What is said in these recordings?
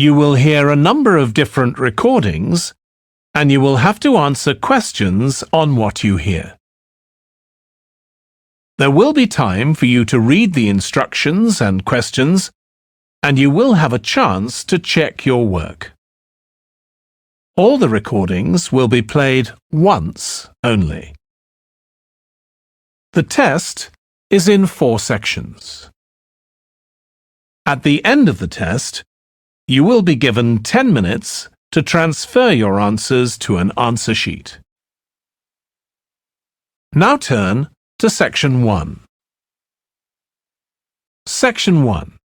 You will hear a number of different recordings, and you will have to answer questions on what you hear. There will be time for you to read the instructions and questions, and you will have a chance to check your work. All the recordings will be played once only. The test is in 4 sections. At the end of the test, you will be given 10 minutes to transfer your answers to an answer sheet. Now turn to Section 1. Section 1.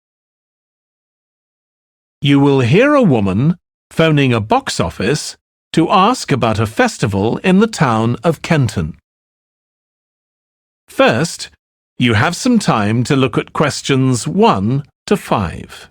You will hear a woman phoning a box office to ask about a festival in the town of Kenton. First, you have some time to look at questions 1 to 5.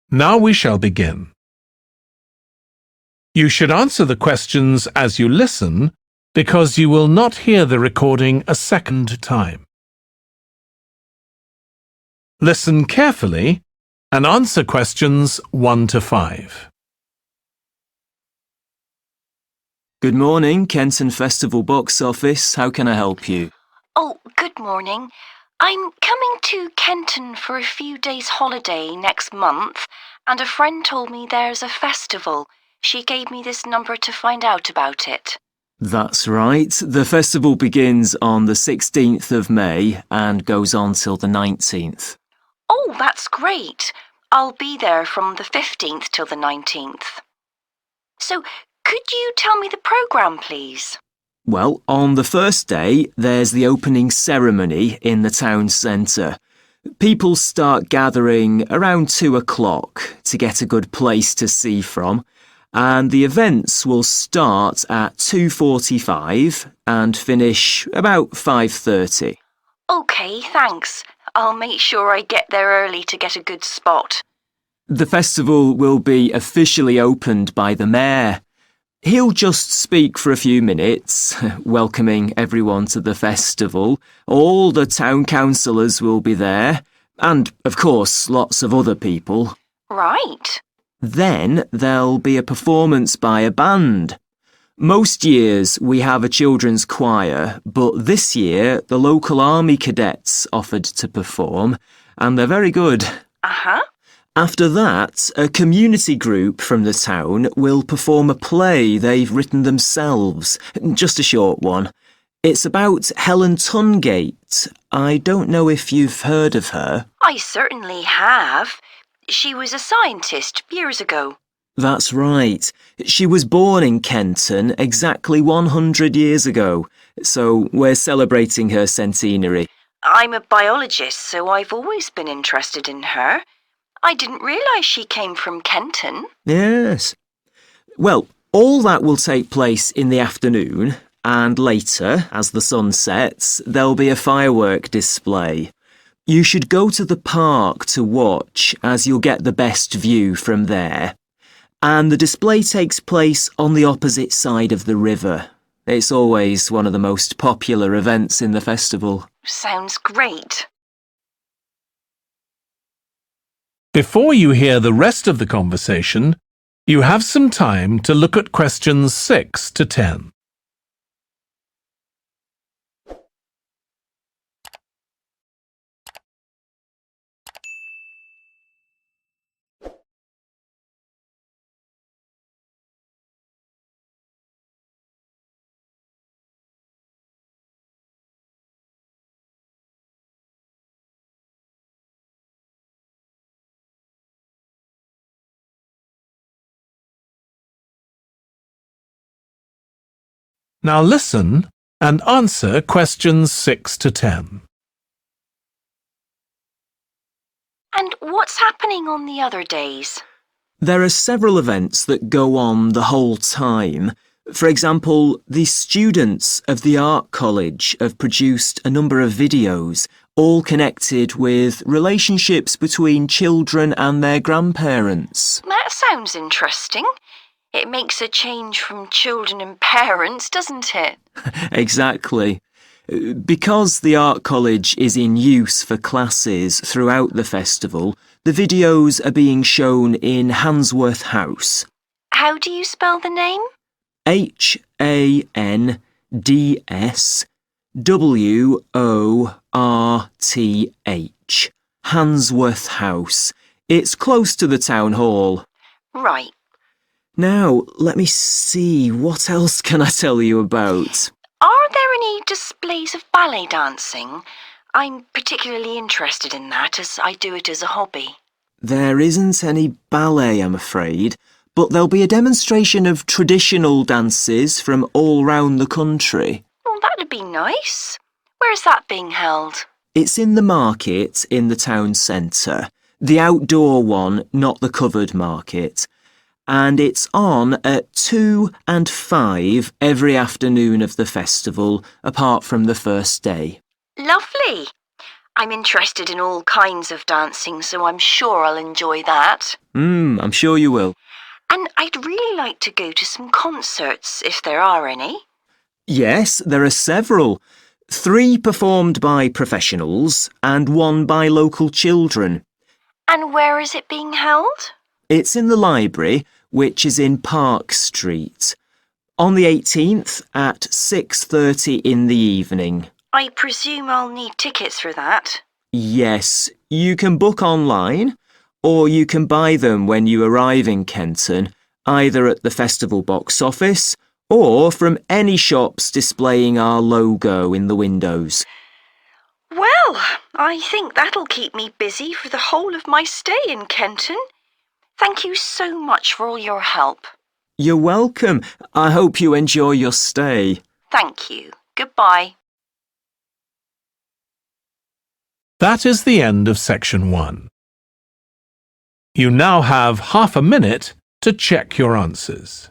Now we shall begin. You should answer the questions as you listen because you will not hear the recording a second time. Listen carefully and answer questions 1 to 5. Good morning, Kenton Festival Box Office. How can I help you? Oh, good morning. I'm coming to Kenton for a few days' holiday next month, and a friend told me there's a festival. She gave me this number to find out about it. That's right. The festival begins on the 16th of May and goes on till the 19th. Oh, that's great. I'll be there from the 15th till the 19th. So, could you tell me the programme, please? Well, on the first day, there's the opening ceremony in the town centre. People start gathering around 2 o'clock to get a good place to see from, and the events will start at 2:45 and finish about 5:30. OK, thanks. I'll make sure I get there early to get a good spot. The festival will be officially opened by the mayor. He'll just speak for a few minutes, welcoming everyone to the festival. All the town councillors will be there, and, of course, lots of other people. Right. Then there'll be a performance by a band. Most years we have a children's choir, but this year the local army cadets offered to perform, and they're very good. Uh-huh. After that, a community group from the town will perform a play they've written themselves, just a short one. It's about Helen Tungate. I don't know if you've heard of her. I certainly have. She was a scientist years ago. That's right. She was born in Kenton exactly 100 years ago, so we're celebrating her centenary. I'm a biologist, so I've always been interested in her. I didn't realise she came from Kenton. Yes. Well, all that will take place in the afternoon, and later, as the sun sets, there'll be a firework display. You should go to the park to watch, as you'll get the best view from there. And the display takes place on the opposite side of the river. It's always one of the most popular events in the festival. Sounds great. Before you hear the rest of the conversation, you have some time to look at questions 6 to 10. Now listen and answer questions 6 to 10. And what's happening on the other days? There are several events that go on the whole time. For example, the students of the art college have produced a number of videos, all connected with relationships between children and their grandparents. That sounds interesting. It makes a change from children and parents, doesn't it? Exactly. Because the art college is in use for classes throughout the festival, the videos are being shown in Handsworth House. How do you spell the name? Handsworth. Handsworth House. It's close to the town hall. Right. Now, let me see, what else can I tell you about? Are there any displays of ballet dancing? I'm particularly interested in that as I do it as a hobby. There isn't any ballet, I'm afraid, but there'll be a demonstration of traditional dances from all round the country. Well, that'd be nice. Where's that being held? It's in the market in the town centre, the outdoor one, not the covered market. And it's on at 2 and 5 every afternoon of the festival, apart from the first day. Lovely. I'm interested in all kinds of dancing, so I'm sure I'll enjoy that. I'm sure you will. And I'd really like to go to some concerts, if there are any. Yes, there are several. 3 performed by professionals and 1 by local children. And where is it being held? It's in the library, which is in Park Street. On the 18th at 6:30 in the evening. I presume I'll need tickets for that. Yes, you can book online, or you can buy them when you arrive in Kenton, either at the festival box office or from any shops displaying our logo in the windows. Well, I think that'll keep me busy for the whole of my stay in Kenton. Thank you so much for all your help. You're welcome. I hope you enjoy your stay. Thank you. Goodbye. That is the end of section 1. You now have half a minute to check your answers.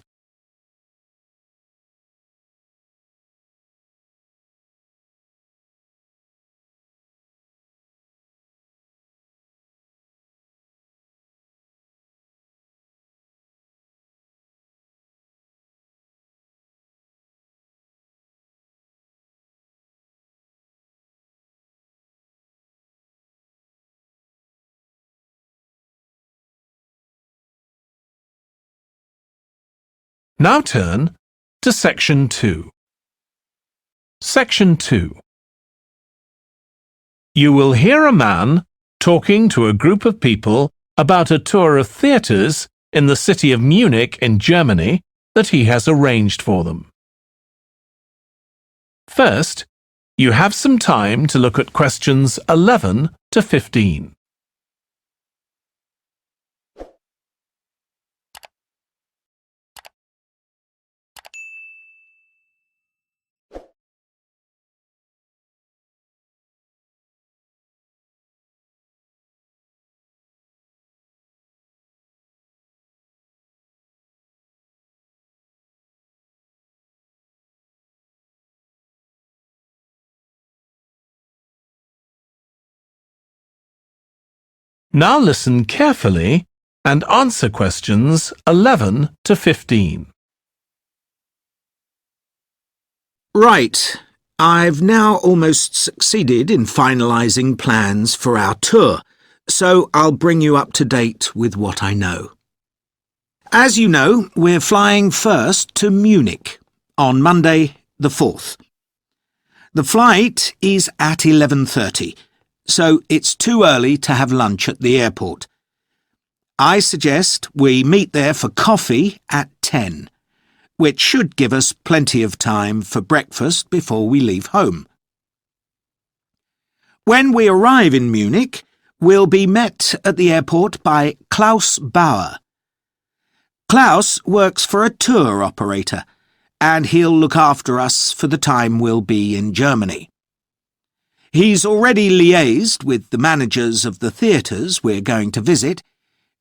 Now turn to section 2. Section 2. You will hear a man talking to a group of people about a tour of theatres in the city of Munich in Germany that he has arranged for them. First, you have some time to look at questions 11 to 15. Now listen carefully and answer questions 11 to 15. Right. I've now almost succeeded in finalising plans for our tour, so I'll bring you up to date with what I know. As you know, we're flying first to Munich on Monday the 4th. The flight is at 11:30, so it's too early to have lunch at the airport. I suggest we meet there for coffee at 10, which should give us plenty of time for breakfast before we leave home. When we arrive in Munich, we'll be met at the airport by Klaus Bauer. Klaus works for a tour operator, and he'll look after us for the time we'll be in Germany. He's already liaised with the managers of the theatres we're going to visit,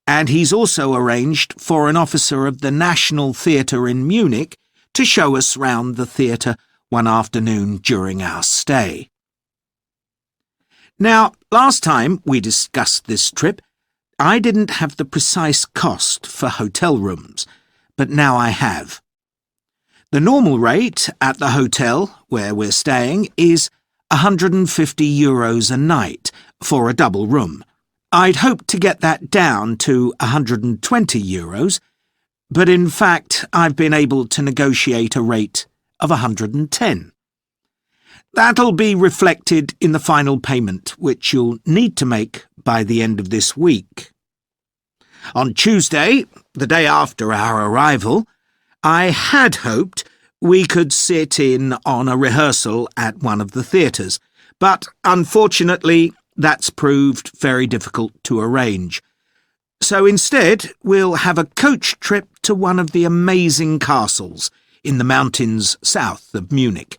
And he's also arranged for an officer of the National Theatre in Munich to show us round the theatre one afternoon during our stay. Now, last time we discussed this trip, I didn't have the precise cost for hotel rooms, but now I have. The normal rate at the hotel where we're staying is €150 a night for a double room. I'd hoped to get that down to €120, but in fact I've been able to negotiate a rate of 110. That'll be reflected in the final payment, which you'll need to make by the end of this week. On Tuesday, the day after our arrival, I had hoped we could sit in on a rehearsal at one of the theatres, but unfortunately that's proved very difficult to arrange. So instead, we'll have a coach trip to one of the amazing castles in the mountains south of Munich.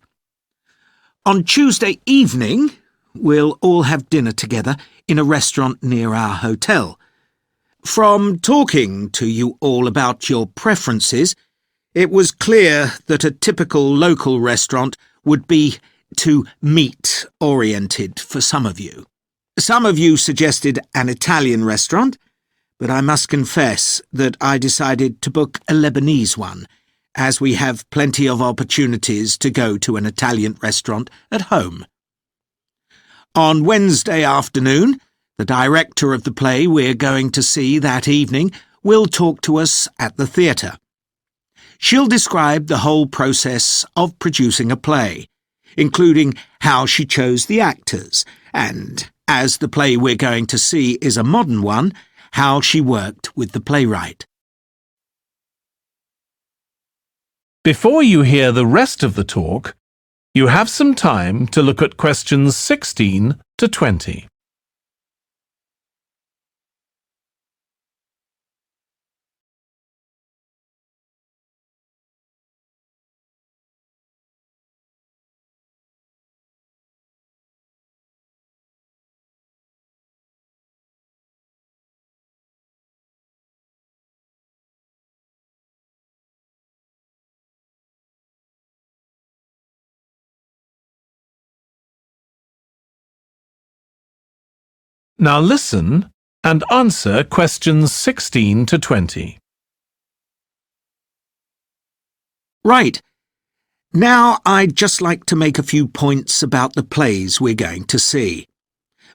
On Tuesday evening, we'll all have dinner together in a restaurant near our hotel. From talking to you all about your preferences, it was clear that a typical local restaurant would be too meat-oriented for some of you. Some of you suggested an Italian restaurant, but I must confess that I decided to book a Lebanese one, as we have plenty of opportunities to go to an Italian restaurant at home. On Wednesday afternoon, the director of the play we're going to see that evening will talk to us at the theatre. She'll describe the whole process of producing a play, including how she chose the actors, and, as the play we're going to see is a modern one, how she worked with the playwright. Before you hear the rest of the talk, you have some time to look at questions 16 to 20. Now listen and answer questions 16 to 20. Right. Now I'd just like to make a few points about the plays we're going to see,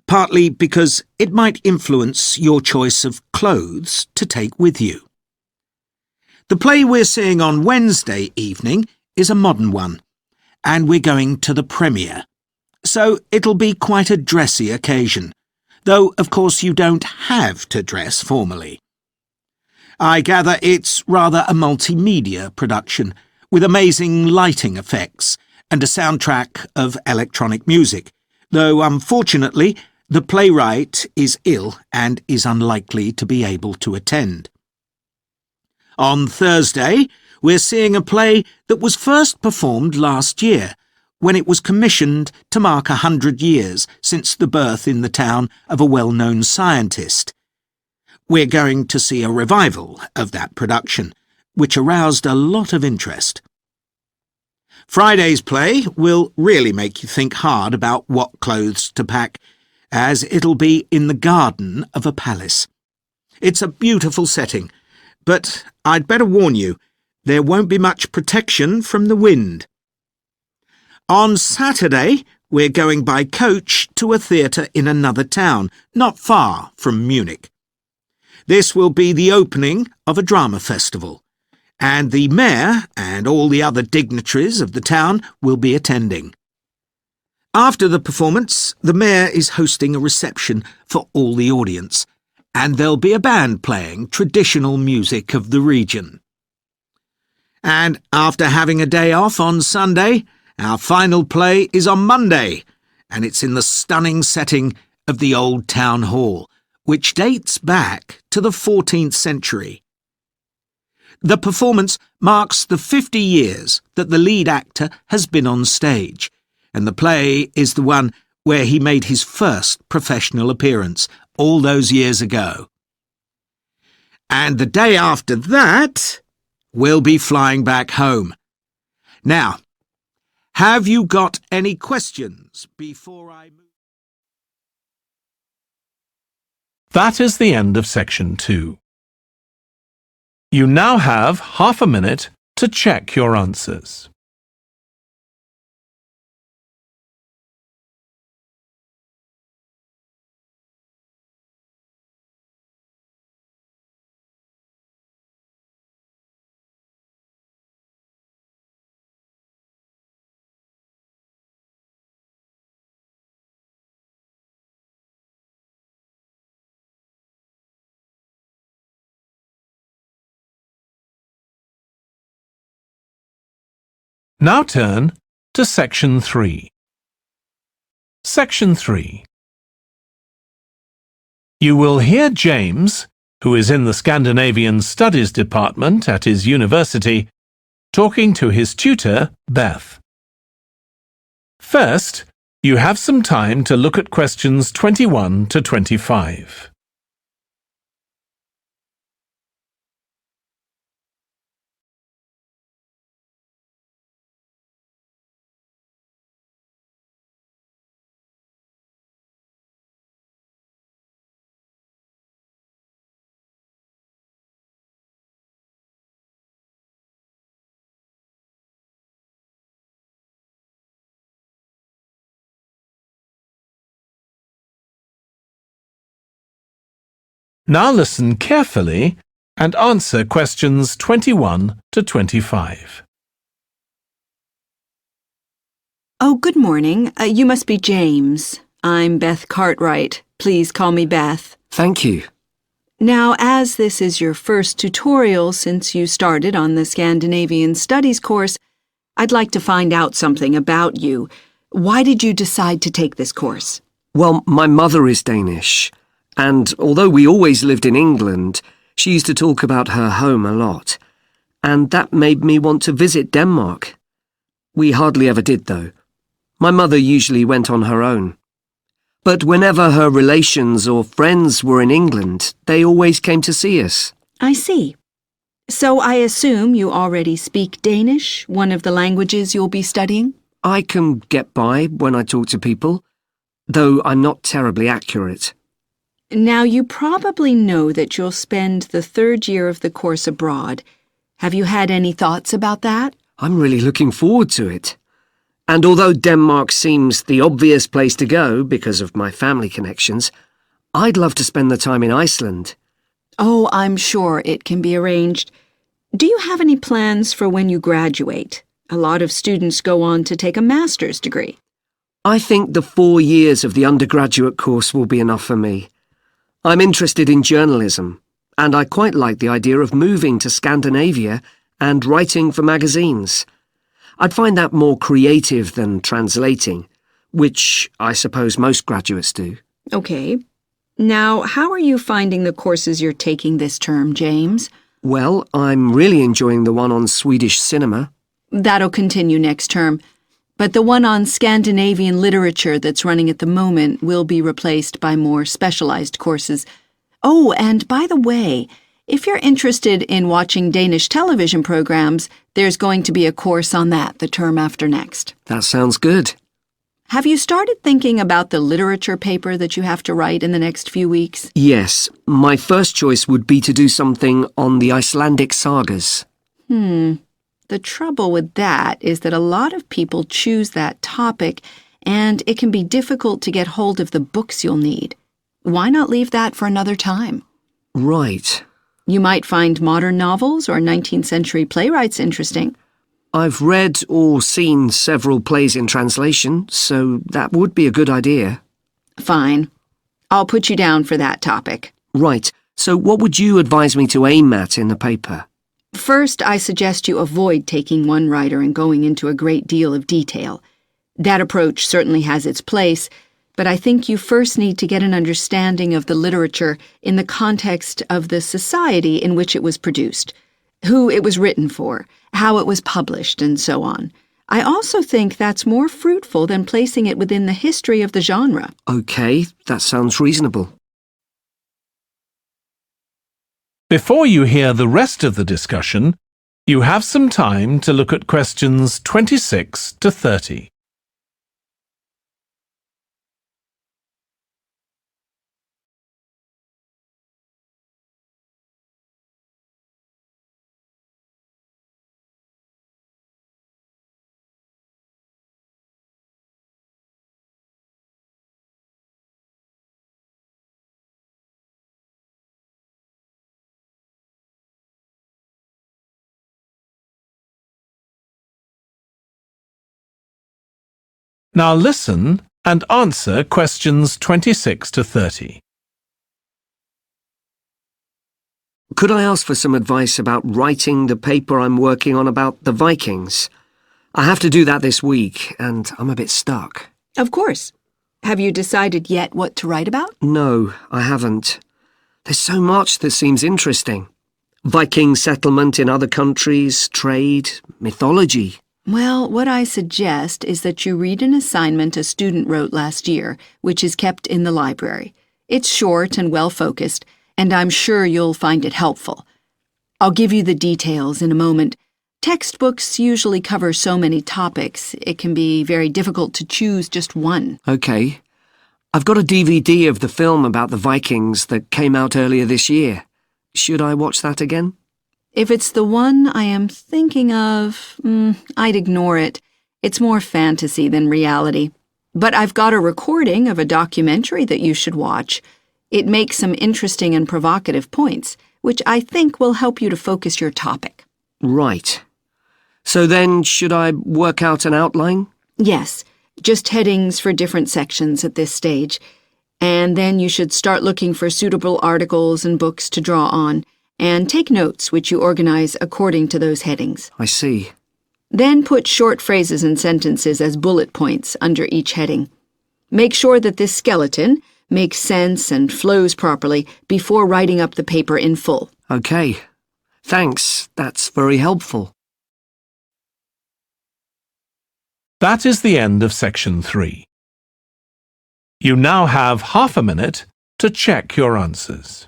partly because it might influence your choice of clothes to take with you. The play we're seeing on Wednesday evening is a modern one, and we're going to the premiere, so it'll be quite a dressy occasion, though of course you don't have to dress formally. I gather it's rather a multimedia production, with amazing lighting effects and a soundtrack of electronic music, though unfortunately the playwright is ill and is unlikely to be able to attend. On Thursday, we're seeing a play that was first performed last year, when it was commissioned to mark 100 years since the birth in the town of a well-known scientist. We're going to see a revival of that production, which aroused a lot of interest. Friday's play will really make you think hard about what clothes to pack, as it'll be in the garden of a palace. It's a beautiful setting, but I'd better warn you, there won't be much protection from the wind. On Saturday, we're going by coach to a theatre in another town, not far from Munich. This will be the opening of a drama festival, and the mayor and all the other dignitaries of the town will be attending. After the performance, the mayor is hosting a reception for all the audience, and there'll be a band playing traditional music of the region. And after having a day off on Sunday, our final play is on Monday, and it's in the stunning setting of the old town hall, which dates back to the 14th century. The performance marks the 50 years that the lead actor has been on stage, and the play is the one where he made his first professional appearance all those years ago. And the day after that, we'll be flying back home. Now, have you got any questions before I move? That is the end of section 2. You now have half a minute to check your answers. Now turn to section 3. Section 3. You will hear James, who is in the Scandinavian Studies department at his university, talking to his tutor, Beth. First, you have some time to look at questions 21 to 25. Now listen carefully and answer questions 21 to 25. Oh, good morning. You must be James. I'm Beth Cartwright. Please call me Beth. Thank you. Now, as this is your first tutorial since you started on the Scandinavian Studies course, I'd like to find out something about you. Why did you decide to take this course? Well, my mother is Danish, and although we always lived in England, she used to talk about her home a lot, and that made me want to visit Denmark. We hardly ever did, though. My mother usually went on her own. But whenever her relations or friends were in England, they always came to see us. I see. So I assume you already speak Danish, one of the languages you'll be studying? I can get by when I talk to people, though I'm not terribly accurate. Now, you probably know that you'll spend the third year of the course abroad. Have you had any thoughts about that? I'm really looking forward to it. And although Denmark seems the obvious place to go because of my family connections, I'd love to spend the time in Iceland. Oh, I'm sure it can be arranged. Do you have any plans for when you graduate? A lot of students go on to take a master's degree. I think the 4 years of the undergraduate course will be enough for me. I'm interested in journalism, and I quite like the idea of moving to Scandinavia and writing for magazines. I'd find that more creative than translating, which I suppose most graduates do. Okay. Now, how are you finding the courses you're taking this term, James? Well, I'm really enjoying the one on Swedish cinema. That'll continue next term. But the one on Scandinavian literature that's running at the moment will be replaced by more specialized courses. Oh, and by the way, if you're interested in watching Danish television programs, there's going to be a course on that the term after next. That sounds good. Have you started thinking about the literature paper that you have to write in the next few weeks? Yes, my first choice would be to do something on the Icelandic sagas. The trouble with that is that a lot of people choose that topic, and it can be difficult to get hold of the books you'll need. Why not leave that for another time? Right. You might find modern novels or 19th century playwrights interesting. I've read or seen several plays in translation, so that would be a good idea. Fine. I'll put you down for that topic. Right, so what would you advise me to aim at in the paper? First, I suggest you avoid taking one writer and going into a great deal of detail. That approach certainly has its place, but I think you first need to get an understanding of the literature in the context of the society in which it was produced, who it was written for, how it was published, and so on. I also think that's more fruitful than placing it within the history of the genre. Okay, that sounds reasonable. Before you hear the rest of the discussion, you have some time to look at questions 26 to 30. Now listen and answer questions 26 to 30. Could I ask for some advice about writing the paper I'm working on about the Vikings? I have to do that this week, and I'm a bit stuck. Of course. Have you decided yet what to write about? No, I haven't. There's so much that seems interesting. Viking settlement in other countries, trade, mythology. Well, what I suggest is that you read an assignment a student wrote last year, which is kept in the library. It's short and well-focused, and I'm sure you'll find it helpful. I'll give you the details in a moment. Textbooks usually cover so many topics, it can be very difficult to choose just one. Okay. I've got a DVD of the film about the Vikings that came out earlier this year. Should I watch that again? If it's the one I am thinking of, I'd ignore it. It's more fantasy than reality. But I've got a recording of a documentary that you should watch. It makes some interesting and provocative points, which I think will help you to focus your topic. Right. So then, should I work out an outline? Yes, just headings for different sections at this stage. And then you should start looking for suitable articles and books to draw on, and take notes which you organize according to those headings. I see. Then put short phrases and sentences as bullet points under each heading. Make sure that this skeleton makes sense and flows properly before writing up the paper in full. Okay. Thanks. That's very helpful. That is the end of section 3. You now have half a minute to check your answers.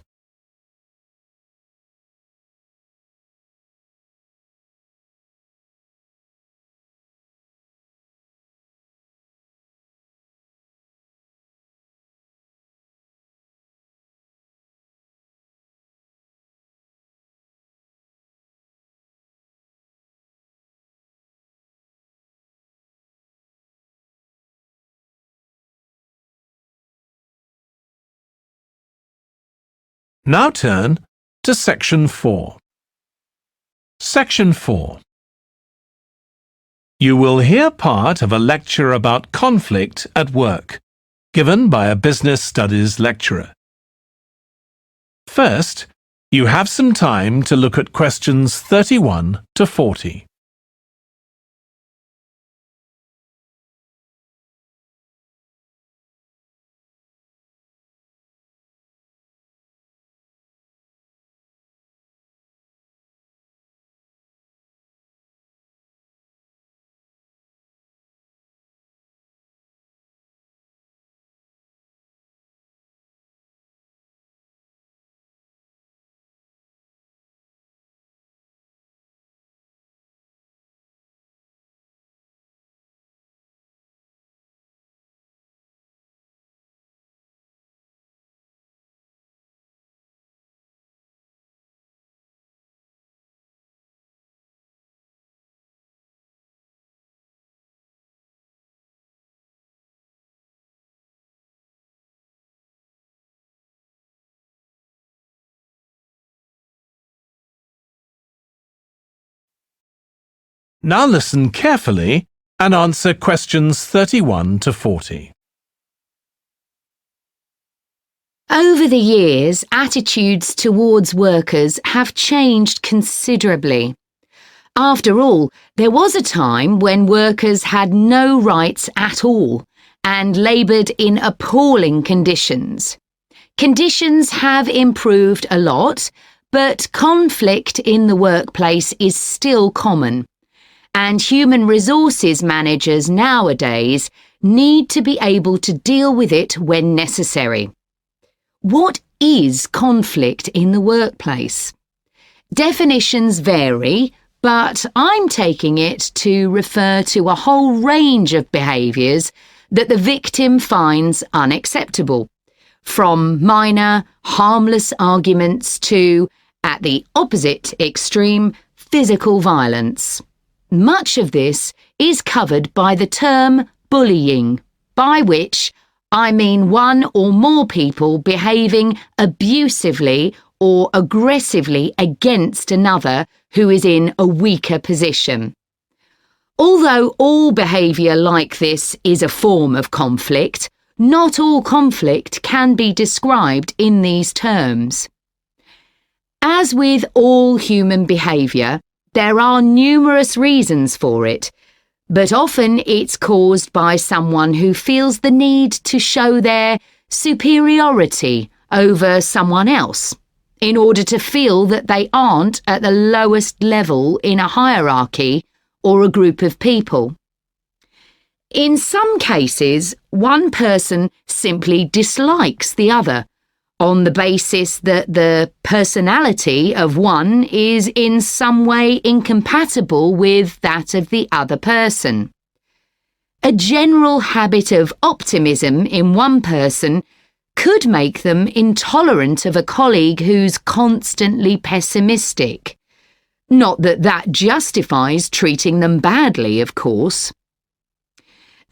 Now turn to Section 4. Section 4. You will hear part of a lecture about conflict at work, given by a business studies lecturer. First, you have some time to look at questions 31 to 40. Now listen carefully and answer questions 31 to 40. Over the years, attitudes towards workers have changed considerably. After all, there was a time when workers had no rights at all and laboured in appalling conditions. Conditions have improved a lot, but conflict in the workplace is still common. And human resources managers nowadays need to be able to deal with it when necessary. What is conflict in the workplace? Definitions vary, but I'm taking it to refer to a whole range of behaviours that the victim finds unacceptable, from minor, harmless arguments to, at the opposite extreme, physical violence. Much of this is covered by the term bullying, by which I mean one or more people behaving abusively or aggressively against another who is in a weaker position. Although all behaviour like this is a form of conflict, not all conflict can be described in these terms. As with all human behaviour, there are numerous reasons for it, but often it's caused by someone who feels the need to show their superiority over someone else, in order to feel that they aren't at the lowest level in a hierarchy or a group of people. In some cases, one person simply dislikes the other, on the basis that the personality of one is in some way incompatible with that of the other person. A general habit of optimism in one person could make them intolerant of a colleague who's constantly pessimistic. Not that that justifies treating them badly, of course.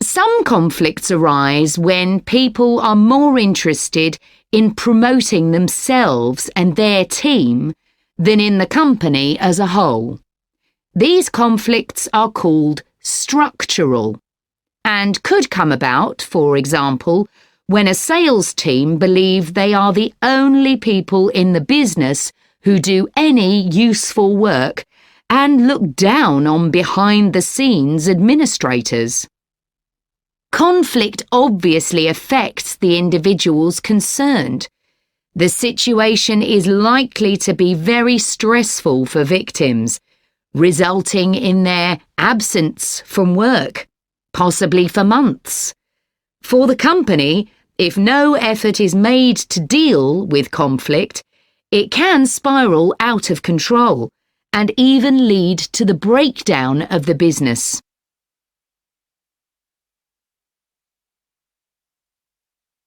Some conflicts arise when people are more interested in promoting themselves and their team than in the company as a whole. These conflicts are called structural and could come about, for example, when a sales team believe they are the only people in the business who do any useful work and look down on behind-the-scenes administrators. Conflict obviously affects the individuals concerned. The situation is likely to be very stressful for victims, resulting in their absence from work, possibly for months. For the company, if no effort is made to deal with conflict, it can spiral out of control and even lead to the breakdown of the business.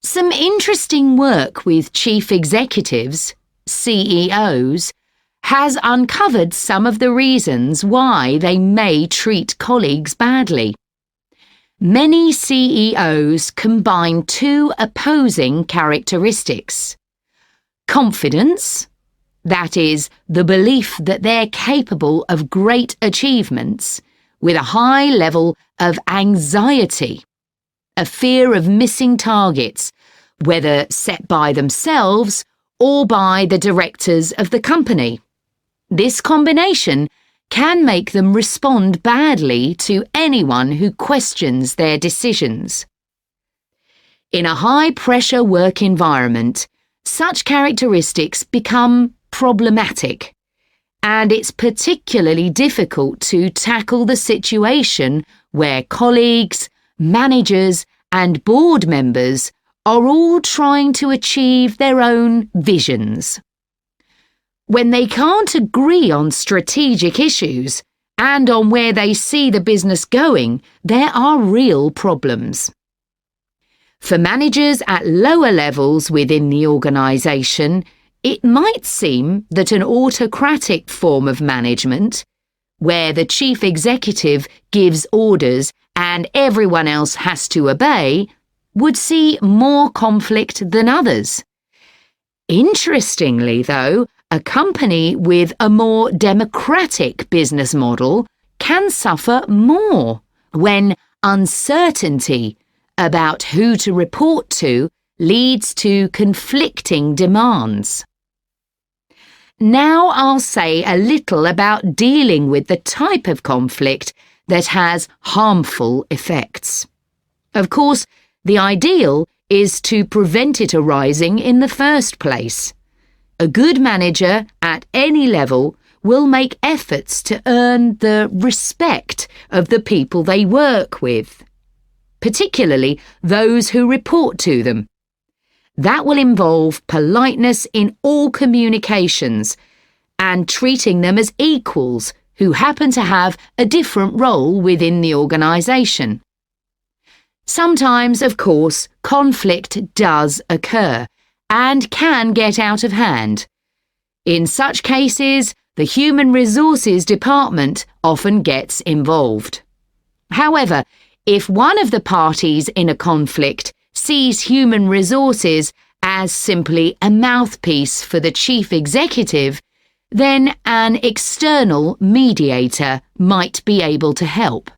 Some interesting work with chief executives, CEOs, has uncovered some of the reasons why they may treat colleagues badly. Many CEOs combine two opposing characteristics: confidence, that is, the belief that they're capable of great achievements, with a high level of anxiety, a fear of missing targets, whether set by themselves or by the directors of the company. This combination can make them respond badly to anyone who questions their decisions. In a high-pressure work environment, such characteristics become problematic, and it's particularly difficult to tackle the situation where colleagues, managers and board members are all trying to achieve their own visions. When they can't agree on strategic issues and on where they see the business going, there are real problems. For managers at lower levels within the organisation, it might seem that an autocratic form of management, where the chief executive gives orders and everyone else has to obey, would see more conflict than others. Interestingly, though, a company with a more democratic business model can suffer more when uncertainty about who to report to leads to conflicting demands. Now I'll say a little about dealing with the type of conflict that has harmful effects. Of course, the ideal is to prevent it arising in the first place. A good manager at any level will make efforts to earn the respect of the people they work with, particularly those who report to them. That will involve politeness in all communications and treating them as equals who happen to have a different role within the organisation. Sometimes, of course, conflict does occur and can get out of hand. In such cases, the Human Resources Department often gets involved. However, if one of the parties in a conflict sees human resources as simply a mouthpiece for the chief executive, then an external mediator might be able to help.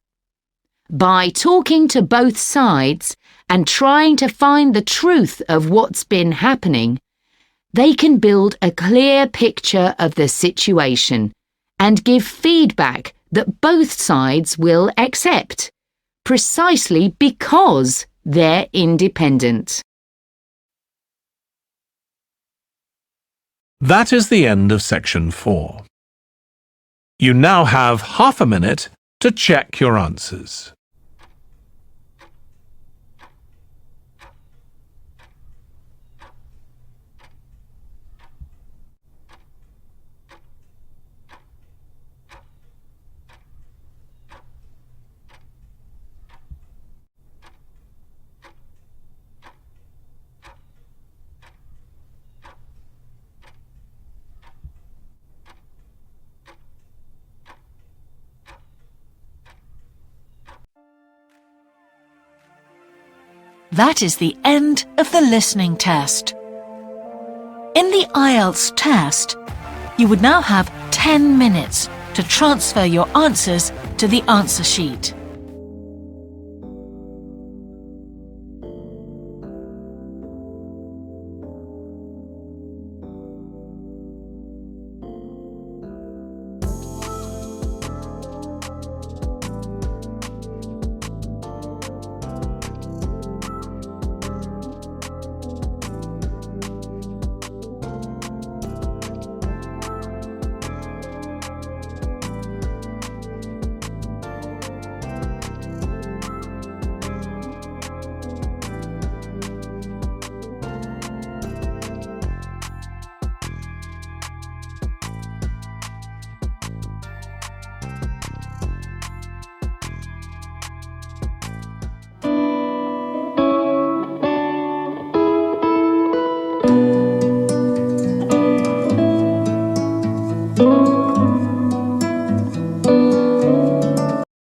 By talking to both sides and trying to find the truth of what's been happening, they can build a clear picture of the situation and give feedback that both sides will accept, precisely because they're independent. That is the end of section 4. You now have half a minute to check your answers. That is the end of the listening test. In the IELTS test, you would now have 10 minutes to transfer your answers to the answer sheet.